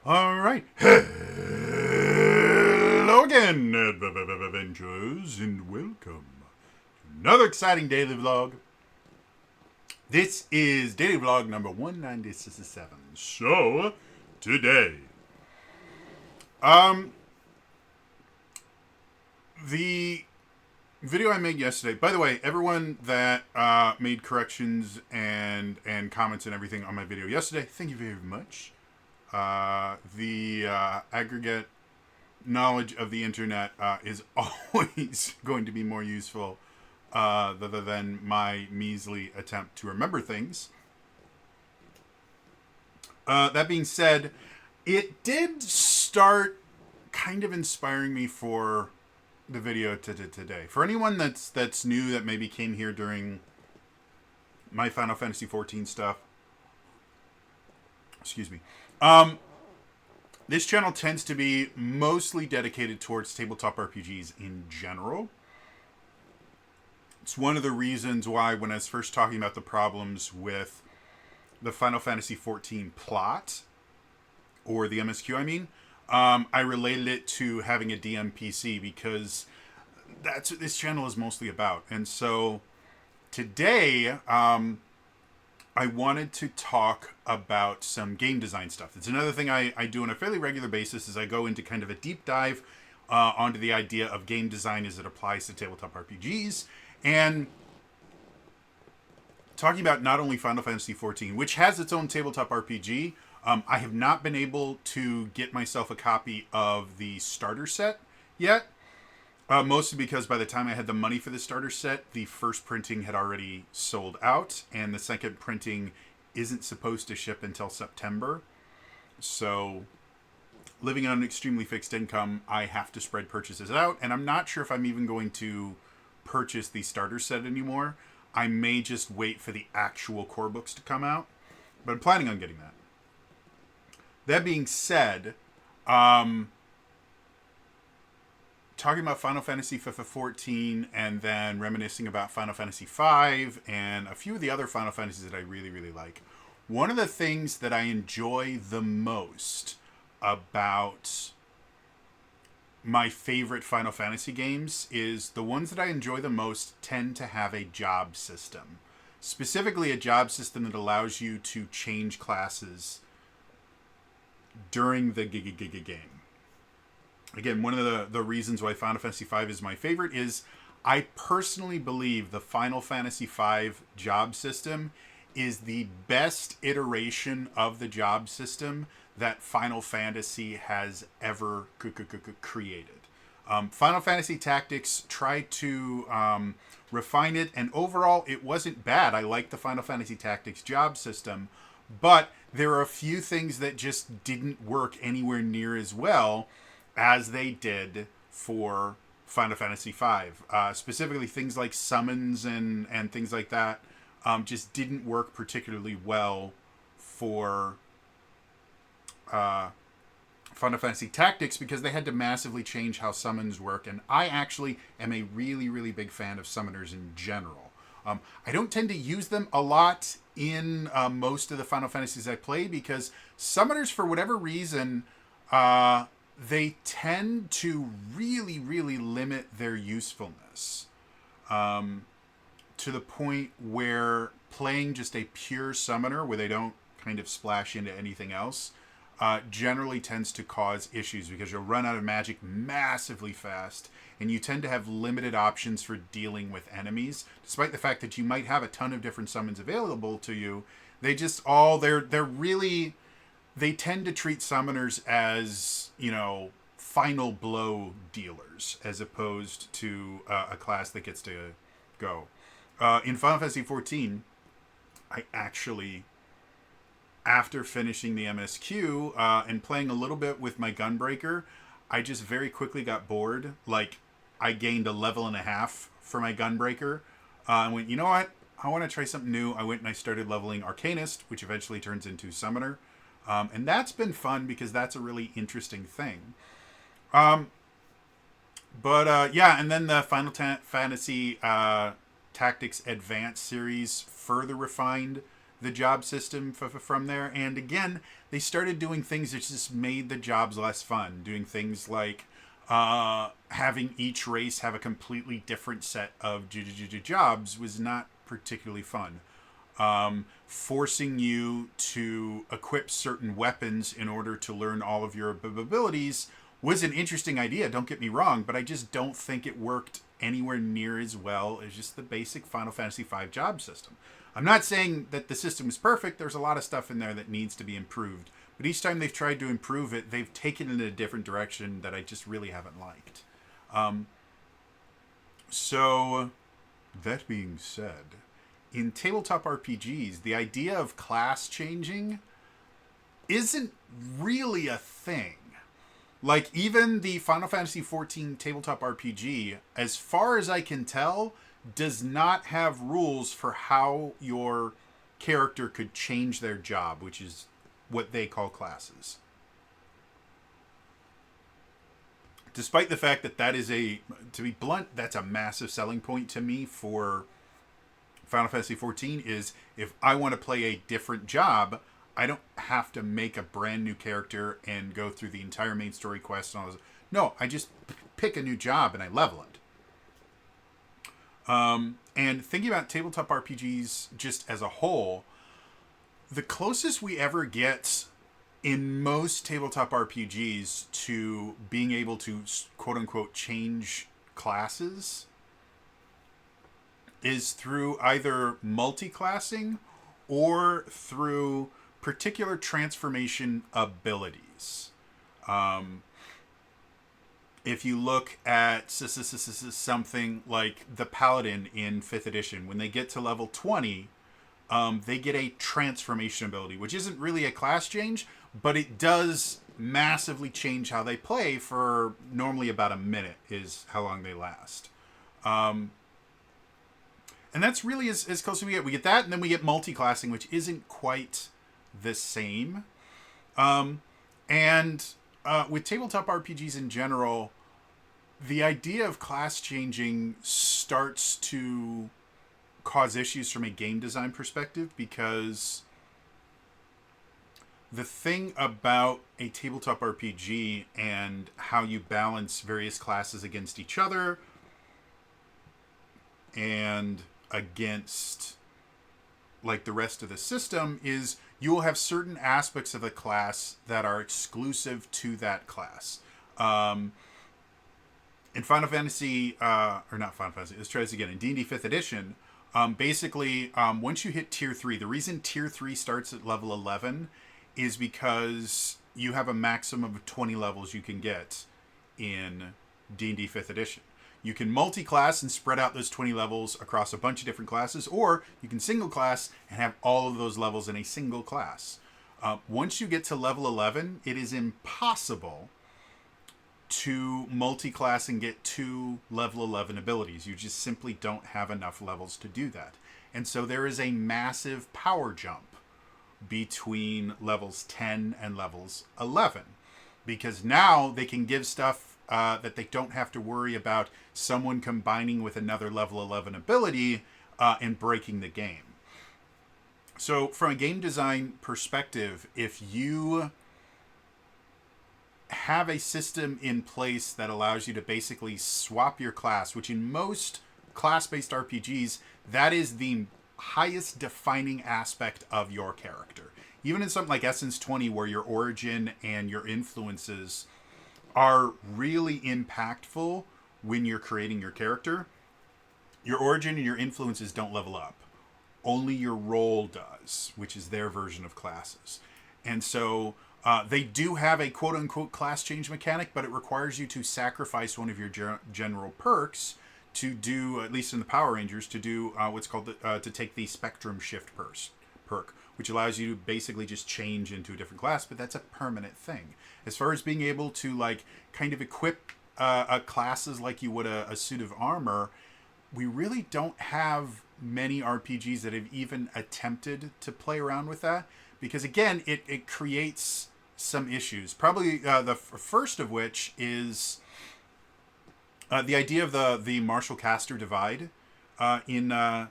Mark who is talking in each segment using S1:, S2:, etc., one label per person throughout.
S1: All right. Hello again, adventurers, and welcome to another exciting daily vlog. This is daily vlog number 197. So, today, um, the video I made yesterday. By the way, everyone that made corrections and comments and everything on my video yesterday, thank you very much. The aggregate knowledge of the internet is always going to be more useful than my measly attempt to remember things. That being said, it did start kind of inspiring me for the video today. For anyone that's new, that maybe came here during my Final Fantasy 14 stuff, excuse me. This channel tends to be mostly dedicated towards tabletop RPGs in general. It's one of the reasons why, when I was first talking about the problems with the Final Fantasy 14 plot, or the MSQ, I related it to having a DM PC, because that's what this channel is mostly about. And so today, I wanted to talk about some game design stuff. It's another thing I do on a fairly regular basis, is I go into kind of a deep dive onto the idea of game design as it applies to tabletop RPGs, and talking about not only Final Fantasy XIV, which has its own tabletop RPG. I have not been able to get myself a copy of the starter set yet. Mostly because by the time I had the money for the starter set, the first printing had already sold out, and the second printing isn't supposed to ship until September. So, living on an extremely fixed income, I have to spread purchases out, and I'm not sure if I'm even going to purchase the starter set anymore. I may just wait for the actual core books to come out, but I'm planning on getting that. That being said, talking about Final Fantasy 14 and then reminiscing about Final Fantasy 5 and a few of the other Final Fantasies that I really, really like. One of the things that I enjoy the most about my favorite Final Fantasy games is the ones that I enjoy the most tend to have a job system. Specifically, a job system that allows you to change classes during the game. Again, one of the reasons why Final Fantasy V is my favorite is I personally believe the Final Fantasy V job system is the best iteration of the job system that Final Fantasy has ever created. Final Fantasy Tactics tried to refine it, and overall it wasn't bad. I liked the Final Fantasy Tactics job system, but there are a few things that just didn't work anywhere near as well as they did for Final Fantasy V. Specifically, things like summons and things like that just didn't work particularly well for Final Fantasy Tactics, because they had to massively change how summons work, and I actually am a really, really big fan of summoners in general. I don't tend to use them a lot in most of the Final Fantasies I play, because summoners, for whatever reason, they tend to really, really limit their usefulness to the point where playing just a pure summoner where they don't kind of splash into anything else generally tends to cause issues, because you'll run out of magic massively fast, and you tend to have limited options for dealing with enemies. Despite the fact that you might have a ton of different summons available to you, they just all, they're really, they tend to treat summoners as, final blow dealers, as opposed to a class that gets to go. In Final Fantasy XIV, I actually, after finishing the MSQ and playing a little bit with my Gunbreaker, I just very quickly got bored. Like, I gained a level and a half for my Gunbreaker. I went, you know what? I want to try something new. I went and I started leveling Arcanist, which eventually turns into Summoner. And that's been fun, because that's a really interesting thing. Yeah, and then the Final Fantasy Tactics Advanced series further refined the job system from there. And again, they started doing things that just made the jobs less fun. Doing things like having each race have a completely different set of jobs was not particularly fun. Forcing you to equip certain weapons in order to learn all of your abilities was an interesting idea, don't get me wrong, but I just don't think it worked anywhere near as well as just the basic Final Fantasy V job system. I'm not saying that the system is perfect. There's a lot of stuff in there that needs to be improved. But each time they've tried to improve it, they've taken it in a different direction that I just really haven't liked. So, that being said, in tabletop RPGs, the idea of class changing isn't really a thing. Like, even the Final Fantasy XIV tabletop RPG, as far as I can tell, does not have rules for how your character could change their job, which is what they call classes. Despite the fact that that is to be blunt, that's a massive selling point to me for Final Fantasy XIV, is if I want to play a different job, I don't have to make a brand new character and go through the entire main story quest and all this. No, I just pick a new job and I level it. And thinking about tabletop RPGs just as a whole, the closest we ever get in most tabletop RPGs to being able to quote unquote change classes is through either multi-classing or through particular transformation abilities. If you look at something like the Paladin in 5th edition, when they get to level 20, they get a transformation ability, which isn't really a class change, but it does massively change how they play for normally about a minute is how long they last. And that's really as close as we get. We get that, and then we get multi-classing, which isn't quite the same. With tabletop RPGs in general, the idea of class changing starts to cause issues from a game design perspective, because the thing about a tabletop RPG and how you balance various classes against each other and against like the rest of the system is you will have certain aspects of the class that are exclusive to that class. In Final Fantasy, or not Final Fantasy, let's try this again. In D&D 5th edition, basically, once you hit Tier 3, the reason Tier 3 starts at level 11 is because you have a maximum of 20 levels you can get in D&D 5th edition. You can multi-class and spread out those 20 levels across a bunch of different classes, or you can single class and have all of those levels in a single class. Once you get to level 11, it is impossible to multi-class and get 2 level 11 abilities. You just simply don't have enough levels to do that. And so there is a massive power jump between levels 10 and levels 11. Because now they can give stuff that they don't have to worry about someone combining with another level 11 ability and breaking the game. So from a game design perspective, if you have a system in place that allows you to basically swap your class, which in most class-based RPGs, that is the highest defining aspect of your character. Even in something like Essence 20, where your origin and your influences are really impactful when you're creating your character, your origin and your influences don't level up. Only your role does, which is their version of classes. And so they do have a quote-unquote class change mechanic, but it requires you to sacrifice one of your general perks to do, at least in the Power Rangers, to do what's called to take the Spectrum Shift perk, which allows you to basically just change into a different class, but that's a permanent thing. As far as being able to like kind of equip classes like you would a suit of armor, we really don't have many RPGs that have even attempted to play around with that, because again, it creates some issues. Probably the first of which is the idea of the Marshall Caster divide in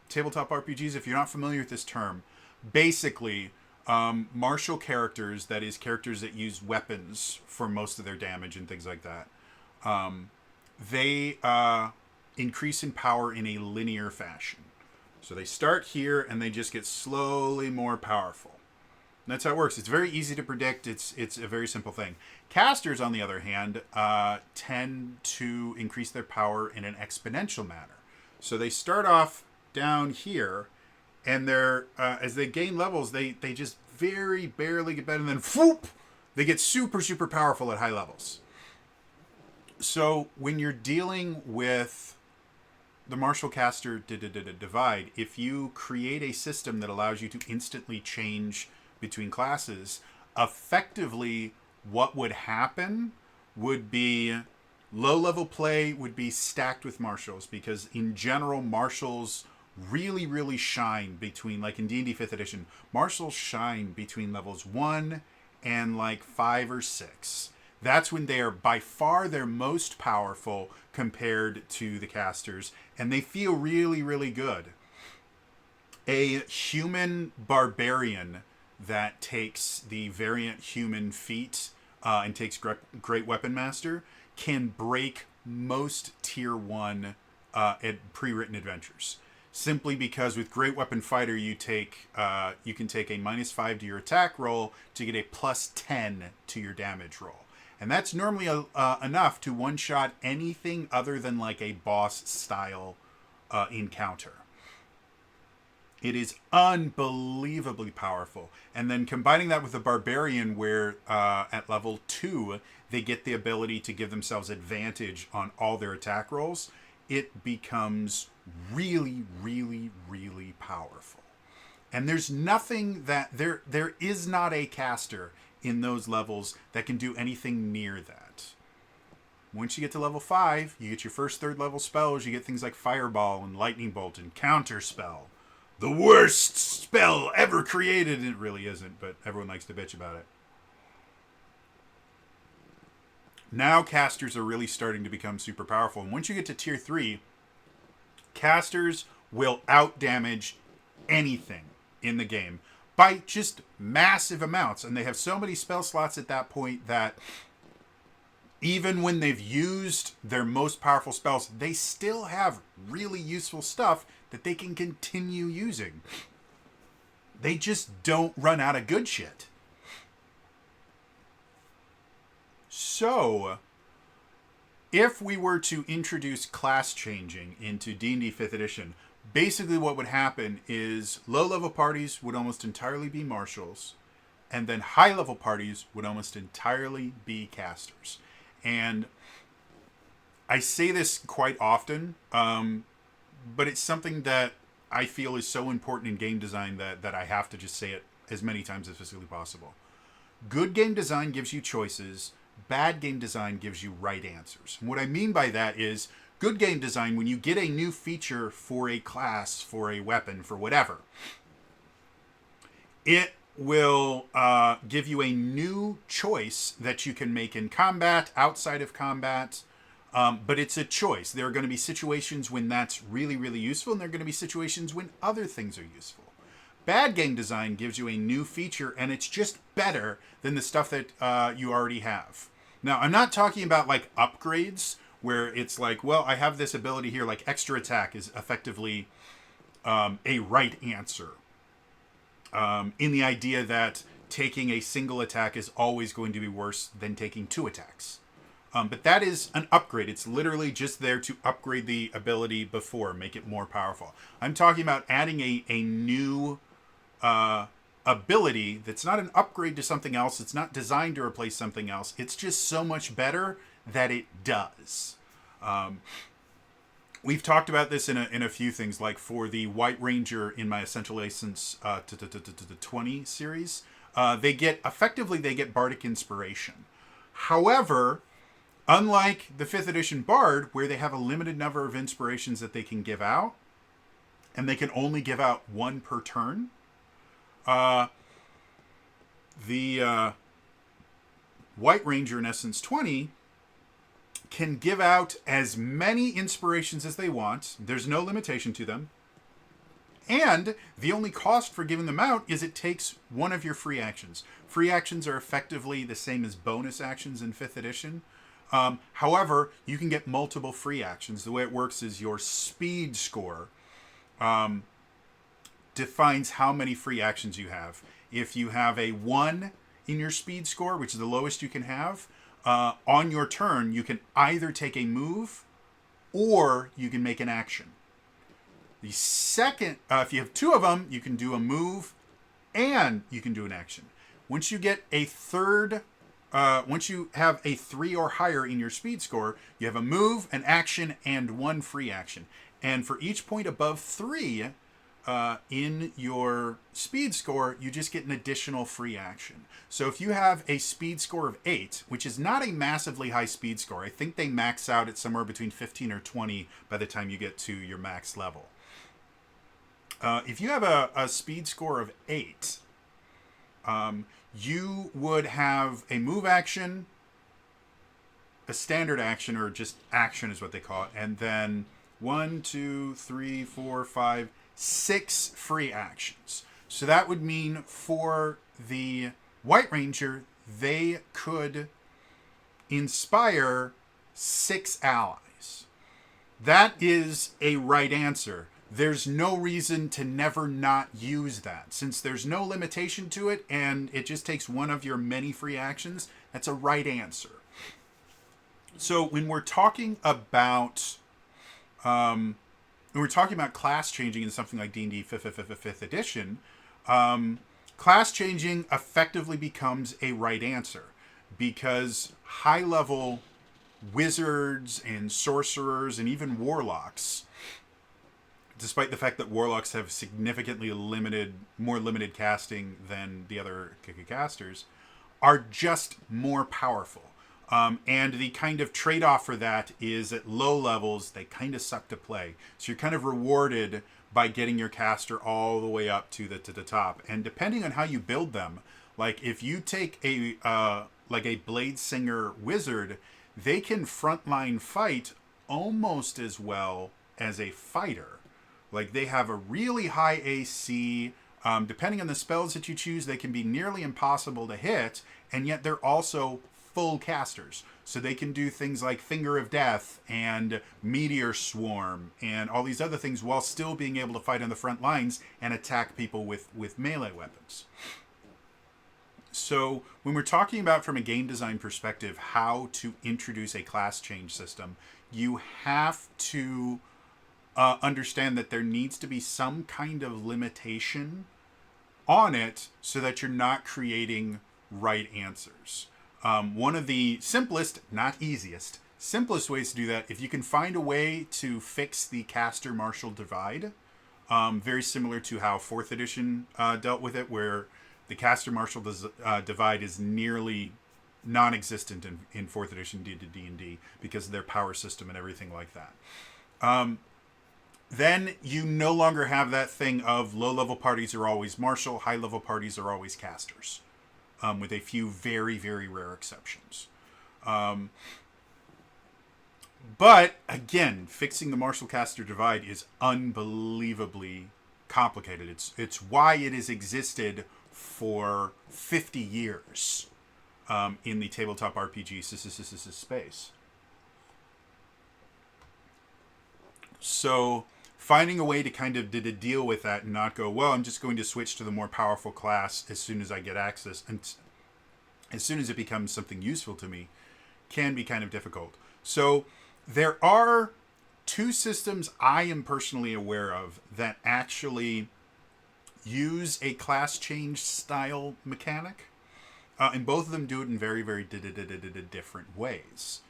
S1: tabletop RPGs, if you're not familiar with this term, basically, martial characters, that is, characters that use weapons for most of their damage and things like that, they increase in power in a linear fashion. So they start here and they just get slowly more powerful. And that's how it works. It's very easy to predict. It's a very simple thing. Casters, on the other hand, tend to increase their power in an exponential manner. So they start off down here, and they're as they gain levels, they just very barely get better, and then whoop, they get super, super powerful at high levels. So when you're dealing with the martial caster divide, if you create a system that allows you to instantly change between classes, effectively what would happen would be low level play would be stacked with martials, because in general martials really, really shine between, like in D&D 5th edition, martials shine between levels 1 and like 5 or 6. That's when they are by far their most powerful compared to the casters, and they feel really, really good. A human barbarian that takes the variant human feat and takes Great Weapon Master can break most tier 1 at pre-written adventures. Simply because with Great Weapon Fighter you can take a -5 to your attack roll to get a +10 to your damage roll. And that's normally enough to one-shot anything other than like a boss-style encounter. It is unbelievably powerful. And then combining that with the Barbarian, where at level 2, they get the ability to give themselves advantage on all their attack rolls, it becomes really, really, really powerful. And there's nothing that... There is not a caster in those levels that can do anything near that. Once you get to level 5, you get your first 3rd level spells. You get things like Fireball and Lightning Bolt and Counterspell. The worst spell ever created. It really isn't, but everyone likes to bitch about it. Now casters are really starting to become super powerful. And once you get to tier 3, casters will outdamage anything in the game by just massive amounts. And they have so many spell slots at that point that even when they've used their most powerful spells, they still have really useful stuff that they can continue using. They just don't run out of good shit. So, if we were to introduce class changing into D&D 5th edition, basically what would happen is low-level parties would almost entirely be martials, and then high-level parties would almost entirely be casters. And I say this quite often, but it's something that I feel is so important in game design that I have to just say it as many times as physically possible. Good game design gives you choices. Bad game design gives you right answers. And what I mean by that is good game design, when you get a new feature for a class, for a weapon, for whatever, it will give you a new choice that you can make in combat, outside of combat, but it's a choice. There are going to be situations when that's really, really useful, and there are going to be situations when other things are useful. Bad game design gives you a new feature, and it's just better than the stuff that you already have. Now, I'm not talking about like upgrades, where it's like, well, I have this ability here, like extra attack is effectively a right answer. In the idea that taking a single attack is always going to be worse than taking 2 attacks. But that is an upgrade. It's literally just there to upgrade the ability before, make it more powerful. I'm talking about adding a new ability that's not an upgrade to something else. It's not designed to replace something else. It's just so much better that it does. We've talked about this in a few things, like for the White Ranger in my Essential Essence 20 series. They get Bardic Inspiration. However, unlike the 5th edition Bard, where they have a limited number of inspirations that they can give out, and they can only give out 1 per turn, the White Ranger in Essence 20 can give out as many inspirations as they want. There's no limitation to them. And the only cost for giving them out is it takes one of your free actions. Free actions are effectively the same as bonus actions in 5th edition. However, you can get multiple free actions. The way it works is your speed score defines how many free actions you have. If you have a 1 in your speed score, which is the lowest you can have, on your turn, you can either take a move or you can make an action. The second, if you have 2 of them, you can do a move and you can do an action. Once you get a third, once you have a 3 or higher in your speed score, you have a move, an action, and 1 free action. And for each point above 3 in your speed score, you just get an additional free action. So if you have a speed score of 8, which is not a massively high speed score, I think they max out at somewhere between 15 or 20 by the time you get to your max level. If you have a speed score of 8, you would have a move action, a standard action, or just action is what they call it, and then 1, 2, 3, 4, 5, 6 free actions. So that would mean for the White Ranger, they could inspire 6 allies. That is a right answer. There's no reason to never not use that. Since there's no limitation to it and it just takes one of your many free actions, that's a right answer. So when we're talking about class changing in something like D&D 5th edition, class changing effectively becomes a right answer because high-level wizards and sorcerers and even warlocks, despite the fact that warlocks have significantly more limited casting than the other casters, are just more powerful. And the kind of trade-off for that is at low levels, they kind of suck to play. So you're kind of rewarded by getting your caster all the way up to the top. And depending on how you build them, like if you take a Blade Singer wizard, they can frontline fight almost as well as a fighter. Like they have a really high AC. Depending on the spells that you choose, they can be nearly impossible to hit, and yet they're also full casters. So they can do things like Finger of Death and Meteor Swarm and all these other things while still being able to fight on the front lines and attack people with melee weapons. So when we're talking about from a game design perspective how to introduce a class change system, you have to understand that there needs to be some kind of limitation on it so that you're not creating right answers. One of the simplest, not easiest, simplest ways to do that, if you can find a way to fix the caster-martial divide, very similar to how 4th edition dealt with it, where the caster-martial divide is nearly non-existent in 4th edition D&D because of their power system and everything like that. Then you no longer have that thing of low-level parties are always martial, high-level parties are always casters, with a few very, very rare exceptions. But, again, fixing the martial-caster divide is unbelievably complicated. It's why it has existed for 50 years in the tabletop RPG space. So finding a way to kind of deal with that and not go, well, I'm just going to switch to the more powerful class as soon as I get access and as soon as it becomes something useful to me, can be kind of difficult. So there are 2 systems I am personally aware of that actually use a class change style mechanic. And both of them do it in very, very different ways.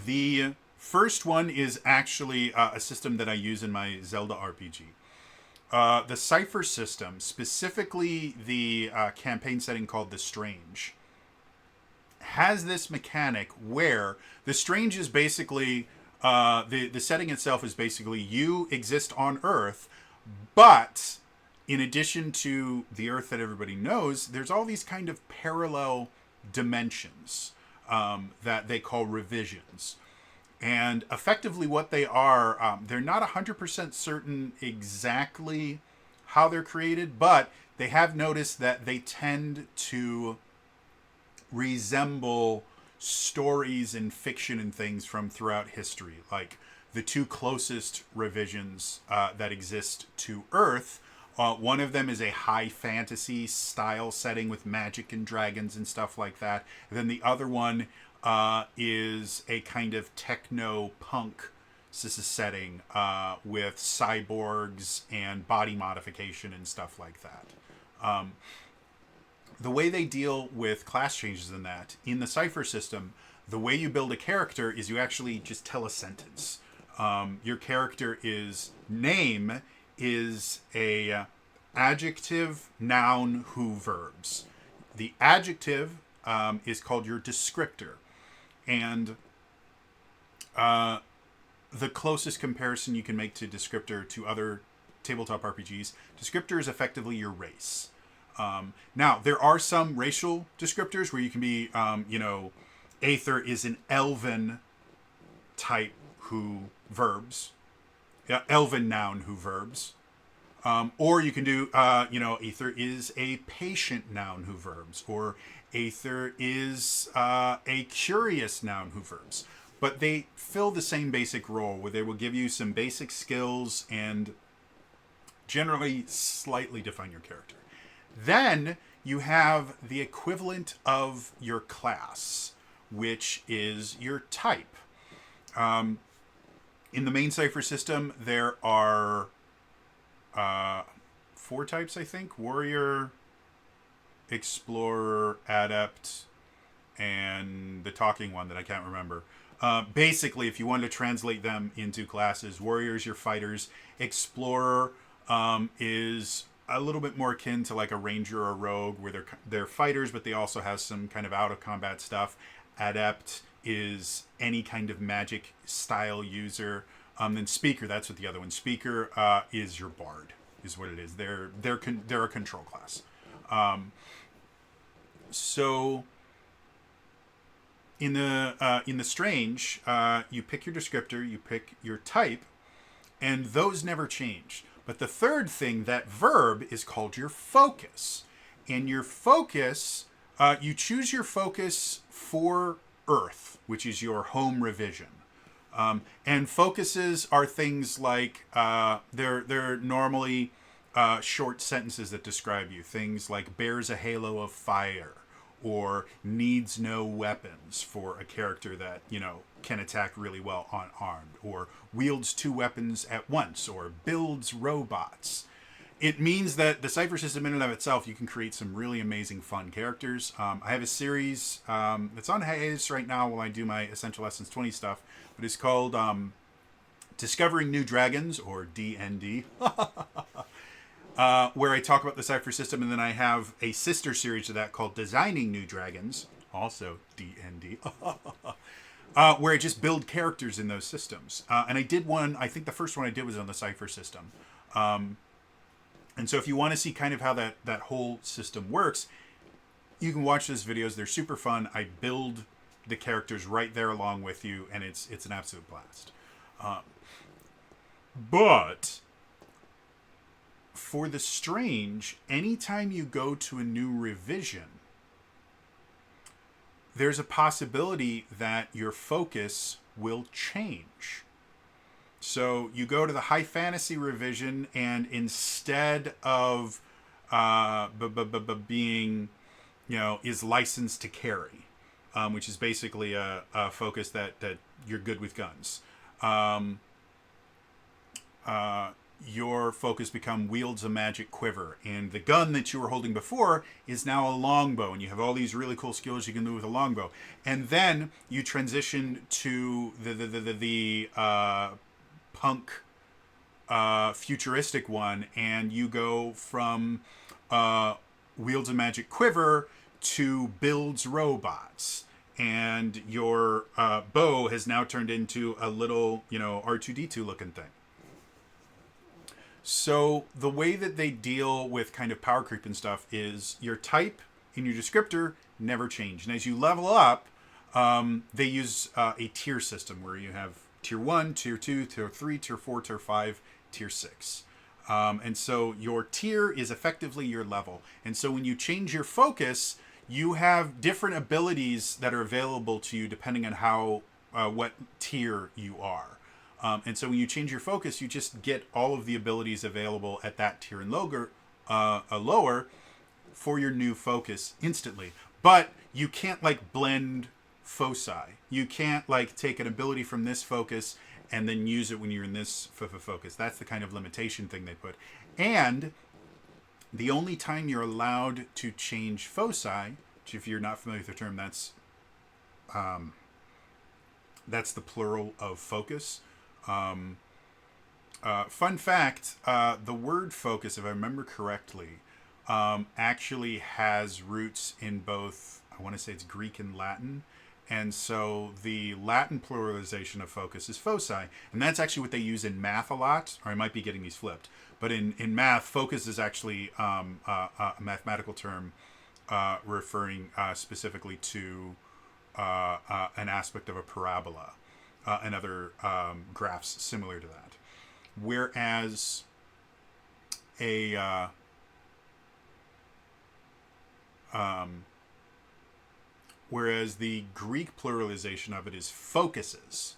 S1: The first one is actually a system that I use in my Zelda RPG. The Cypher system, specifically the campaign setting called The Strange, has this mechanic where The Strange is basically, the setting itself is basically you exist on Earth, but in addition to the Earth that everybody knows, there's all these kind of parallel dimensions that they call revisions. And effectively, what they are, they're not 100% certain exactly how they're created, but they have noticed that they tend to resemble stories and fiction and things from throughout history. Like the two closest revisions that exist to Earth. One of them is a high fantasy style setting with magic and dragons and stuff like that. And then the other one is a kind of techno punk setting with cyborgs and body modification and stuff like that. The way they deal with class changes in the Cypher system, the way you build a character is you actually just tell a sentence. Your character is name is a adjective, noun, who, verbs. The adjective is called your descriptor. And the closest comparison you can make to descriptor to other tabletop RPGs, descriptor is effectively your race. Now, there are some racial descriptors where you can be, Aether is an elven type who verbs. Yeah, elven noun who verbs. Or you can do, Aether is a patient noun who verbs. Or Aether is a curious noun who verbs. But they fill the same basic role where they will give you some basic skills and generally slightly define your character. Then you have the equivalent of your class, which is your type. In the main Cypher system, there are 4 types, I think. Warrior, Explorer, Adept, and the talking one that I can't remember. Basically, if you wanted to translate them into classes, Warrior is your fighters. Explorer is a little bit more akin to like a ranger or a rogue, where they're fighters, but they also have some kind of out of combat stuff. Adept is any kind of magic style user. Then Speaker, that's what the other one. Speaker is your bard, is what it is. They're a control class. So in the Strange, you pick your descriptor, you pick your type, and those never change. But the third thing, that verb, is called your focus. And your focus, you choose your focus for Earth, which is your home revision. And focuses are things like, they're normally short sentences that describe you. Things like bears a halo of fire, or needs no weapons for a character that, can attack really well unarmed, or wields 2 weapons at once, or builds robots. It means that the Cypher system in and of itself, you can create some really amazing fun characters. I have a series that's on hiatus right now while I do my Essential Lessons 20 stuff, but it's called Discovering New Dragons, or D&D, where I talk about the Cypher system, and then I have a sister series to that called Designing New Dragons, also D&D, where I just build characters in those systems. And I did one, I think the first one I did was on the Cypher system. And so if you want to see kind of how that whole system works, you can watch those videos. They're super fun. I build the characters right there along with you, and it's an absolute blast. But for the Strange, anytime you go to a new revision, there's a possibility that your focus will change. So you go to the high fantasy revision, and instead of being, is licensed to carry, which is basically a focus that you're good with guns. Your focus wields a magic quiver, and the gun that you were holding before is now a longbow, and you have all these really cool skills you can do with a longbow. And then you transition to the punk futuristic one, and you go from wields a magic quiver to builds robots, and your bow has now turned into a little R2D2 looking thing. So the way that they deal with kind of power creep and stuff is your type and your descriptor never change, and as you level up, They use a tier system where you have tier 1, tier 2, tier 3, tier 4, tier 5, tier 6. And so your tier is effectively your level. And so when you change your focus, you have different abilities that are available to you depending on how what tier you are. And so when you change your focus, you just get all of the abilities available at that tier and lower for your new focus instantly. But you can't like blend foci. You can't like take an ability from this focus and then use it when you're in this focus. That's the kind of limitation thing they put. And the only time you're allowed to change foci, which if you're not familiar with the term, that's the plural of focus. Fun fact, the word focus, if I remember correctly, actually has roots in both, I want to say it's Greek and Latin. And so the Latin pluralization of focus is foci. And that's actually what they use in math a lot, or I might be getting these flipped. But in math, focus is actually a mathematical term referring specifically to an aspect of a parabola and other graphs similar to that. Whereas whereas the Greek pluralization of it is focuses.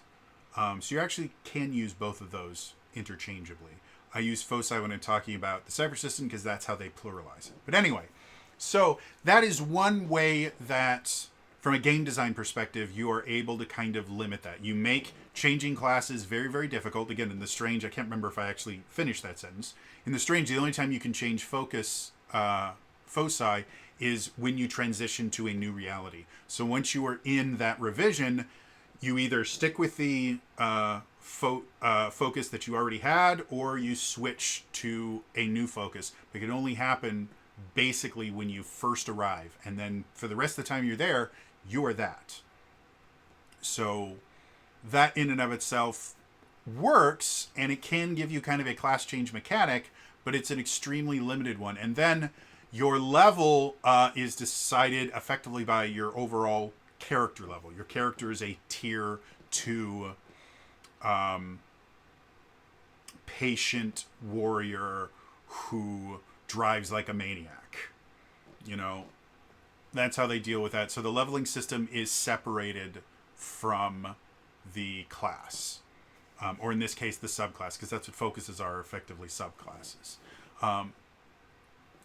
S1: So you actually can use both of those interchangeably. I use foci when I'm talking about the cipher system because that's how they pluralize it. But anyway, so that is one way that, from a game design perspective, you are able to kind of limit that. You make changing classes very, very difficult. Again, in The Strange, I can't remember if I actually finished that sentence. In The Strange, the only time you can change foci is when you transition to a new reality. So once you are in that revision, you either stick with the focus that you already had, or you switch to a new focus. It can only happen basically when you first arrive. And then for the rest of the time you're there, you're that. So that in and of itself works, and it can give you kind of a class change mechanic, but it's an extremely limited one. And then your level is decided effectively by your overall character level. Your character is a tier 2 patient warrior who drives like a maniac. You know, that's how they deal with that. So the leveling system is separated from the class. Or in this case, the subclass, because that's what focuses are, effectively subclasses.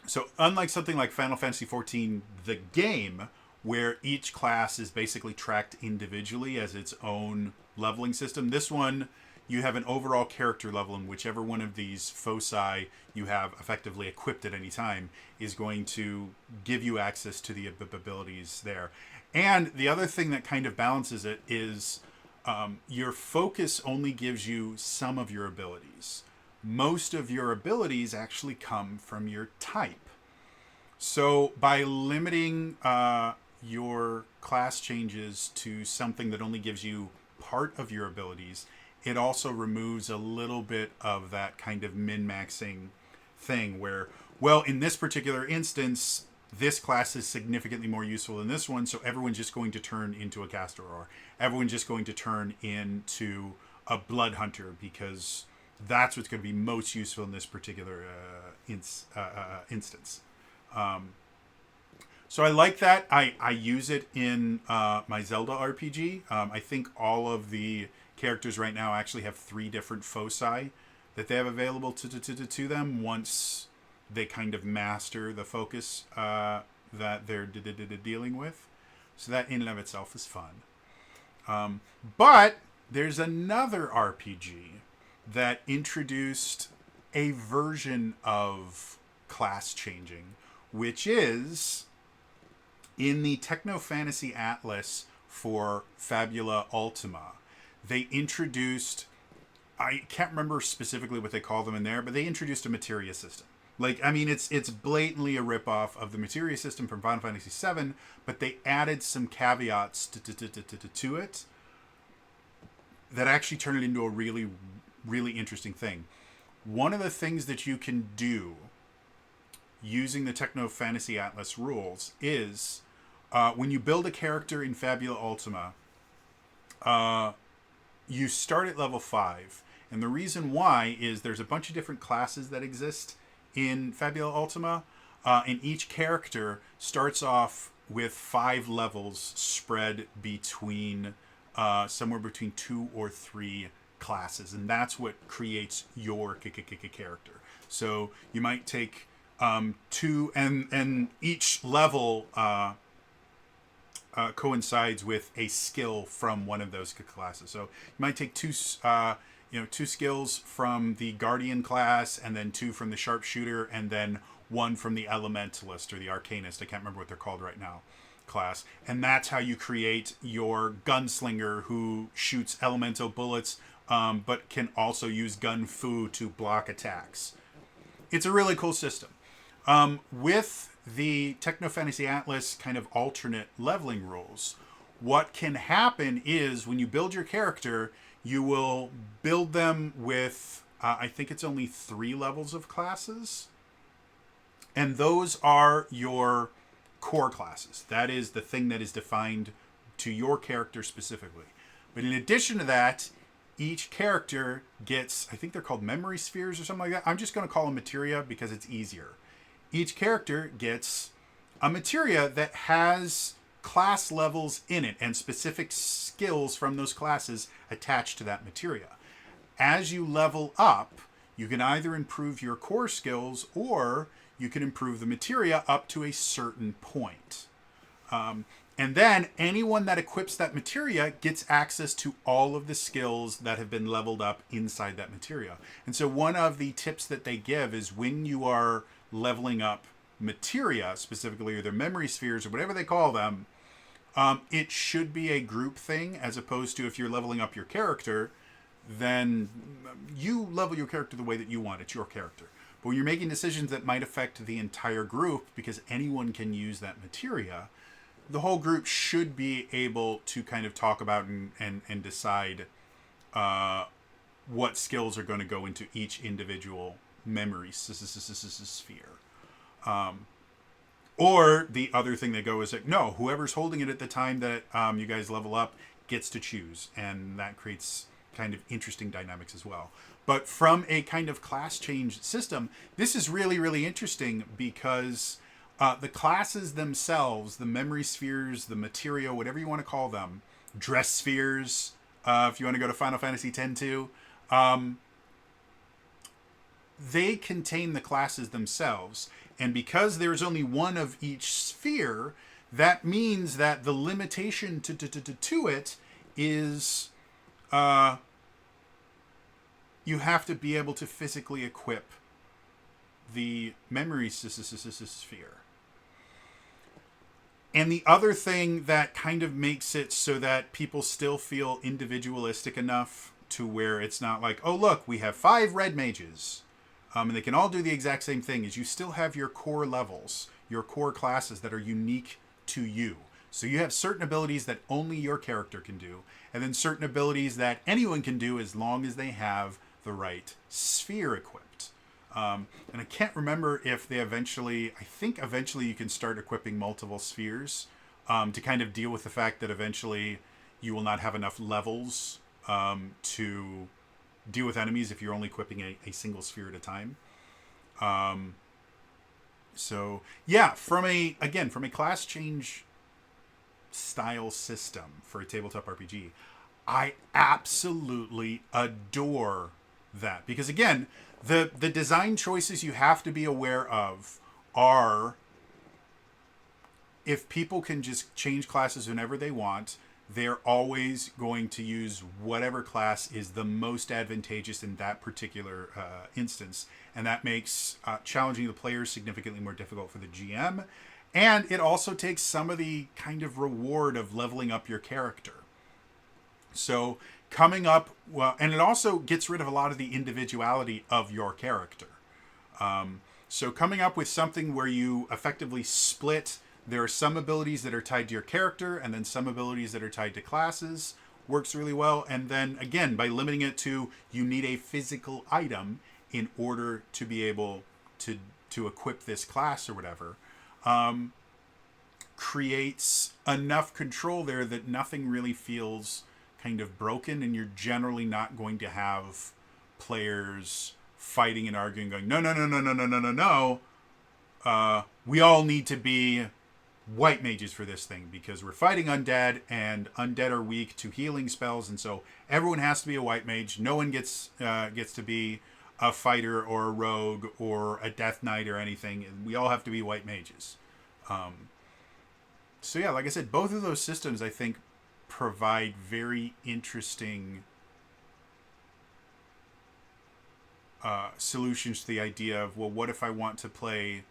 S1: So unlike something like Final Fantasy XIV, the game, where each class is basically tracked individually as its own leveling system, this one, you have an overall character level, and whichever one of these foci you have effectively equipped at any time is going to give you access to the abilities there. And the other thing that kind of balances it is your focus only gives you some of your abilities. Most of your abilities actually come from your type. So by limiting your class changes to something that only gives you part of your abilities, it also removes a little bit of that kind of min-maxing thing where, well, in this particular instance, this class is significantly more useful than this one, so everyone's just going to turn into a caster, or everyone's just going to turn into a blood hunter because that's what's going to be most useful in this particular instance. So I like that. I use it in my Zelda RPG. I think all of the characters right now actually have 3 different foci that they have available to them once they kind of master the focus that they're dealing with. So that in and of itself is fun. But there's another RPG that introduced a version of class changing, which is in the Techno Fantasy Atlas for Fabula Ultima. They introduced, I can't remember specifically what they call them in there, but they introduced a materia system. Like, I mean, it's blatantly a ripoff of the materia system from Final Fantasy VII, but they added some caveats to it that actually turn it into a really, really interesting thing. One of the things that you can do using the Techno Fantasy Atlas rules is when you build a character in Fabula Ultima, you start at level 5. And the reason why is there's a bunch of different classes that exist in Fabula Ultima, and each character starts off with 5 levels spread between somewhere between 2 or 3 classes, and that's what creates your character. So you might take 2, and each level coincides with a skill from one of those classes. So you might take 2 skills from the Guardian class, and then 2 from the Sharpshooter, and then 1 from the Elementalist or the Arcanist. I can't remember what they're called right now. Class. And that's how you create your Gunslinger, who shoots elemental bullets, but can also use gun fu to block attacks. It's a really cool system. With the Techno Fantasy Atlas kind of alternate leveling rules, what can happen is when you build your character, you will build them with, I think it's only 3 levels of classes. And those are your core classes. That is the thing that is defined to your character specifically. But in addition to that, each character gets, I think they're called memory spheres or something like that. I'm just going to call them materia because it's easier. Each character gets a materia that has class levels in it and specific skills from those classes attached to that materia. As you level up, you can either improve your core skills or you can improve the materia up to a certain point. And then anyone that equips that materia gets access to all of the skills that have been leveled up inside that materia. And so one of the tips that they give is when you are leveling up materia, specifically, or their memory spheres or whatever they call them, it should be a group thing, as opposed to if you're leveling up your character, then you level your character the way that you want. It's your character. But when you're making decisions that might affect the entire group, because anyone can use that materia, the whole group should be able to kind of talk about and decide what skills are going to go into each individual memory sphere. Or the other thing they go is like, no, whoever's holding it at the time that you guys level up gets to choose. And that creates kind of interesting dynamics as well. But from a kind of class change system, this is really, really interesting because the classes themselves, the memory spheres, the materia, whatever you want to call them, dress spheres, if you want to go to Final Fantasy X too, they contain the classes themselves. And because there's only one of each sphere, that means that the limitation to it is you have to be able to physically equip the memory sphere. And the other thing that kind of makes it so that people still feel individualistic enough to where it's not like, oh, look, we have 5 red mages, and they can all do the exact same thing, is you still have your core levels, your core classes that are unique to you. So you have certain abilities that only your character can do, and then certain abilities that anyone can do as long as they have the right sphere equipped. And I can't remember if they eventually you can start equipping multiple spheres to kind of deal with the fact that eventually you will not have enough levels to deal with enemies if you're only equipping a single sphere at a time. So yeah, from a class change style system for a tabletop RPG, I absolutely adore that, because again, the design choices you have to be aware of are, if people can just change classes whenever they want, they're always going to use whatever class is the most advantageous in that particular instance. And that makes challenging the players significantly more difficult for the GM. And it also takes some of the kind of reward of leveling up your character. So coming up, and it also gets rid of a lot of the individuality of your character. So coming up with something where you effectively split, there are some abilities that are tied to your character and then some abilities that are tied to classes, works really well. And then again, by limiting it to, you need a physical item in order to be able to equip this class or whatever, creates enough control there that nothing really feels kind of broken, and you're generally not going to have players fighting and arguing, going, no, no, no, no, no, no, no, no, no. We all need to be white mages for this thing because we're fighting undead, and undead are weak to healing spells, and so everyone has to be a white mage. No one gets to be a fighter or a rogue or a death knight or anything. We all have to be white mages. So yeah, like I said, both of those systems I think provide very interesting solutions to the idea of, well, what if I want to play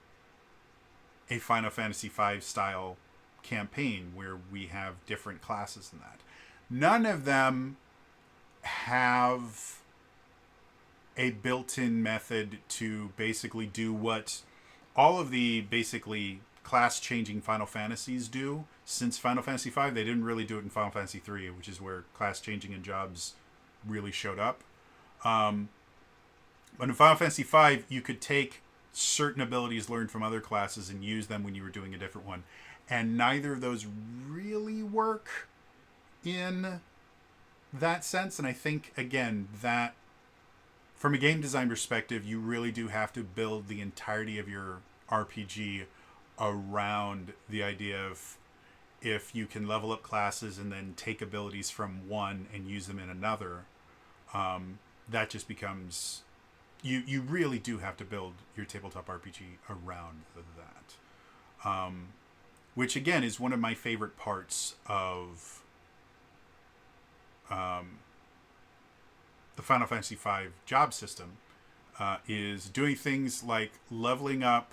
S1: a Final Fantasy V style campaign where we have different classes in that. None of them have a built-in method to basically do what all of the basically class-changing Final Fantasies do. Since Final Fantasy V, they didn't really do it in Final Fantasy III, which is where class-changing and jobs really showed up. But in Final Fantasy V, you could take certain abilities learned from other classes and use them when you were doing a different one. And neither of those really work in that sense. And I think, again, that from a game design perspective, you really do have to build the entirety of your RPG around the idea of, if you can level up classes and then take abilities from one and use them in another, that just becomes... You really do have to build your tabletop RPG around that. Which, again, is one of my favorite parts of the Final Fantasy V job system, is doing things like leveling up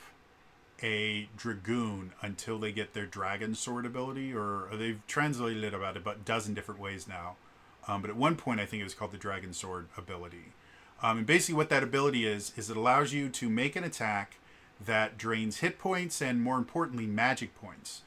S1: a Dragoon until they get their Dragon Sword ability, or they've translated it about a dozen different ways now. But at one point, I think it was called the Dragon Sword ability. And basically what that ability is it allows you to make an attack that drains hit points and, more importantly, magic points.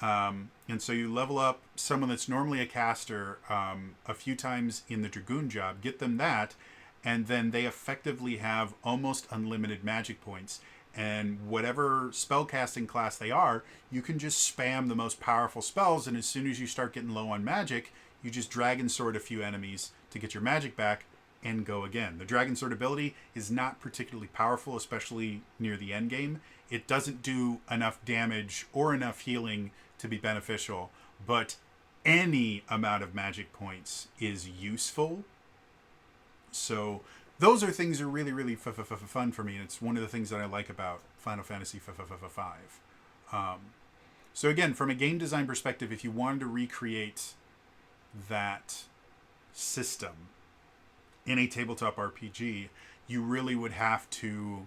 S1: And so you level up someone that's normally a caster a few times in the Dragoon job, get them that, and then they effectively have almost unlimited magic points. And whatever spellcasting class they are, you can just spam the most powerful spells, and as soon as you start getting low on magic, you just Dragon Sword a few enemies to get your magic back, and go again. The Dragon Sword ability is not particularly powerful, especially near the end game. It doesn't do enough damage or enough healing to be beneficial, but any amount of magic points is useful. So those are things that are really, really fun for me, and it's one of the things that I like about Final Fantasy V. So again, from a game design perspective, if you wanted to recreate that system in a tabletop RPG, you really would have to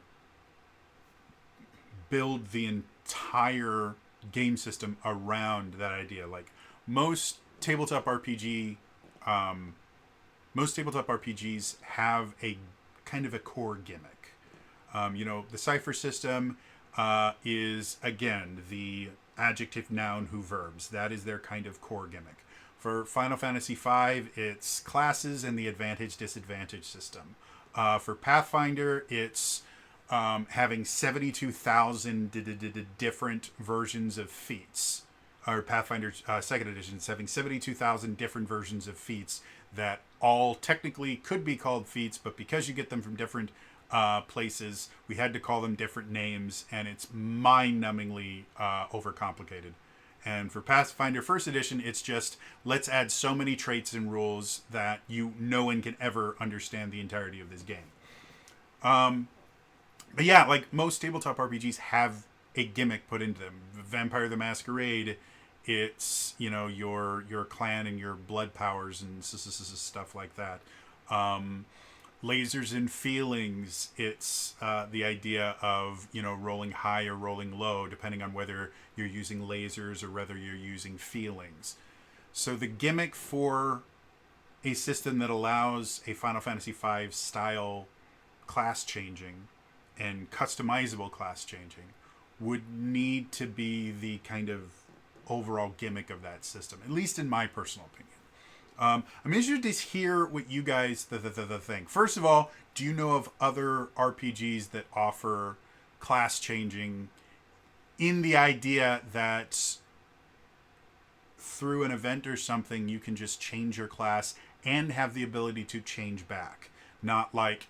S1: build the entire game system around that idea. Like most tabletop RPGs have a kind of a core gimmick. The cipher system is, again, the adjective, noun, who, verbs. That is their kind of core gimmick. For Final Fantasy V, it's classes and the advantage-disadvantage system. For Pathfinder, it's having 72,000 different versions of feats. Or Pathfinder 2nd Edition is having 72,000 different versions of feats that all technically could be called feats, but because you get them from different places, we had to call them different names, and it's mind-numbingly overcomplicated. And for Pathfinder 1st Edition, it's just, let's add so many traits and rules that no one can ever understand the entirety of this game. But yeah, like most tabletop RPGs have a gimmick put into them. Vampire the Masquerade, it's, your clan and your blood powers and stuff like that. Lasers and feelings, it's the idea of, rolling high or rolling low, depending on whether you're using lasers or whether you're using feelings. So the gimmick for a system that allows a Final Fantasy V style class changing and customizable class changing would need to be the kind of overall gimmick of that system, at least in my personal opinion. I'm interested to hear what you guys think. First of all, do you know of other RPGs that offer class changing in the idea that through an event or something, you can just change your class and have the ability to change back. Not like,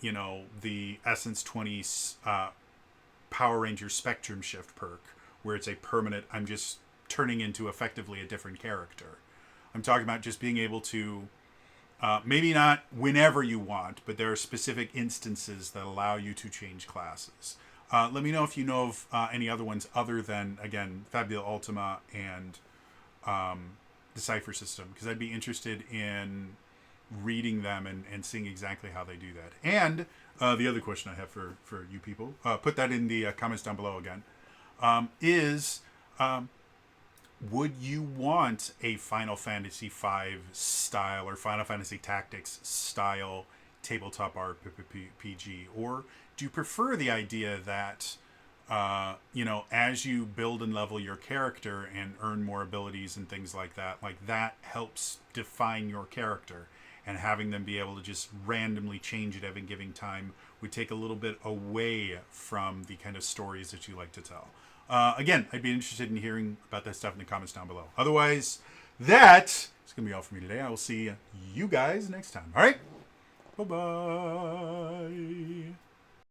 S1: the Essence 20 Power Ranger Spectrum Shift perk, where it's a permanent, I'm just turning into effectively a different character. I'm talking about just being able to, maybe not whenever you want, but there are specific instances that allow you to change classes. Let me know if you know of any other ones other than, again, Fabula Ultima and the Cypher system, because I'd be interested in reading them and seeing exactly how they do that. And the other question I have for you people, put that in the comments down below again, is would you want a Final Fantasy V style or Final Fantasy Tactics style tabletop RPG? Or do you prefer the idea that, as you build and level your character and earn more abilities and things like that helps define your character, and having them be able to just randomly change at every given time would take a little bit away from the kind of stories that you like to tell. Again, I'd be interested in hearing about that stuff in the comments down below. Otherwise, that is going to be all for me today. I will see you guys next time. All right? Bye-bye.